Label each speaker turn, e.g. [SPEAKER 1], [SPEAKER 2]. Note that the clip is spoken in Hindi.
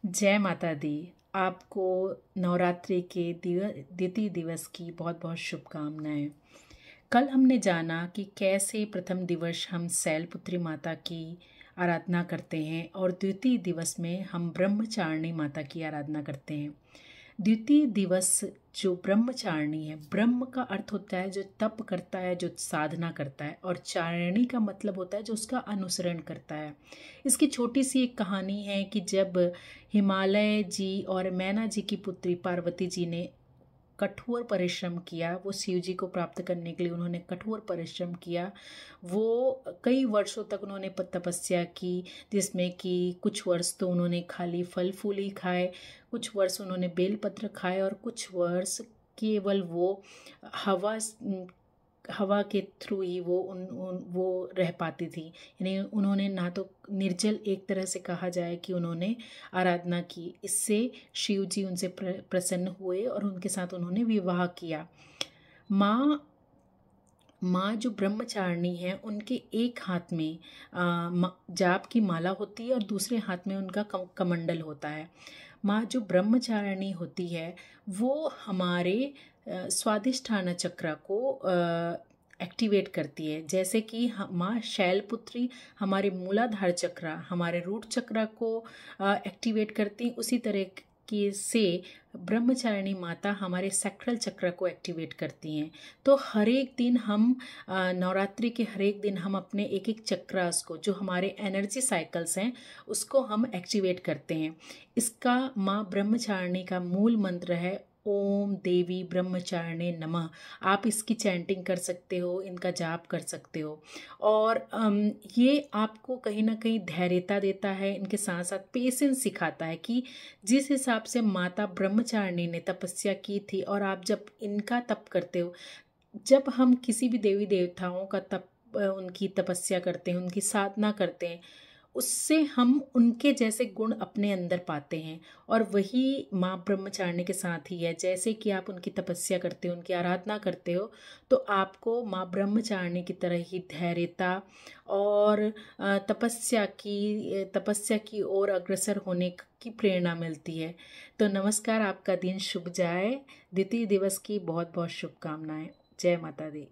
[SPEAKER 1] जय माता दी। आपको नवरात्रि के द्वितीय दिवस की बहुत बहुत शुभकामनाएं। कल हमने जाना कि कैसे प्रथम दिवस हम शैलपुत्री माता की आराधना करते हैं और द्वितीय दिवस में हम ब्रह्मचारिणी माता की आराधना करते हैं। द्वितीय दिवस जो ब्रह्मचारिणी है, ब्रह्म का अर्थ होता है जो तप करता है, जो साधना करता है, और चारिणी का मतलब होता है जो उसका अनुसरण करता है। इसकी छोटी सी एक कहानी है कि जब हिमालय जी और मैना जी की पुत्री पार्वती जी ने कठोर परिश्रम किया, वो शिव जी को प्राप्त करने के लिए उन्होंने कठोर परिश्रम किया। वो कई वर्षों तक उन्होंने तपस्या की, जिसमें कि कुछ वर्ष तो उन्होंने खाली फल फूल ही खाए, कुछ वर्ष उन्होंने बेलपत्र खाए और कुछ वर्ष केवल वो हवा हवा के थ्रू ही वो रह पाती थी। यानी उन्होंने ना तो निर्जल, एक तरह से कहा जाए कि उन्होंने आराधना की। इससे शिव जी उनसे प्रसन्न हुए और उनके साथ उन्होंने विवाह किया। माँ जो ब्रह्मचारिणी हैं, उनके एक हाथ में जाप की माला होती है और दूसरे हाथ में उनका कमंडल होता है। माँ जो ब्रह्मचारिणी होती है वो हमारे स्वादिष्ठान चक्र को एक्टिवेट करती है। जैसे कि माँ शैलपुत्री हमारे मूलाधार चक्र, हमारे रूट चक्र को एक्टिवेट करती, उसी तरह से ब्रह्मचारिणी माता हमारे सैक्रल चक्र को एक्टिवेट करती हैं। तो हर एक दिन हम नवरात्रि के हर एक दिन हम अपने एक एक चक्रास को, जो हमारे एनर्जी साइकिल्स हैं, उसको हम एक्टिवेट करते हैं। इसका माँ ब्रह्मचारिणी का मूल मंत्र है ओम देवी ब्रह्मचारिणे नमः। आप इसकी चैंटिंग कर सकते हो, इनका जाप कर सकते हो, और ये आपको कहीं ना कहीं धैर्यता देता है। इनके साथ साथ पेशेंस सिखाता है कि जिस हिसाब से माता ब्रह्मचारिणी ने तपस्या की थी, और आप जब इनका तप करते हो, जब हम किसी भी देवी देवताओं का उनकी तपस्या करते हैं, उनकी साधना करते हैं, उससे हम उनके जैसे गुण अपने अंदर पाते हैं। और वही माँ ब्रह्मचारिणी के साथ ही है। जैसे कि आप उनकी तपस्या करते हो, उनकी आराधना करते हो, तो आपको माँ ब्रह्मचारिणी की तरह ही धैर्यता और तपस्या की ओर अग्रसर होने की प्रेरणा मिलती है। तो नमस्कार, आपका दिन शुभ जाए। द्वितीय दिवस की बहुत बहुत शुभकामनाएं। जय माता दी।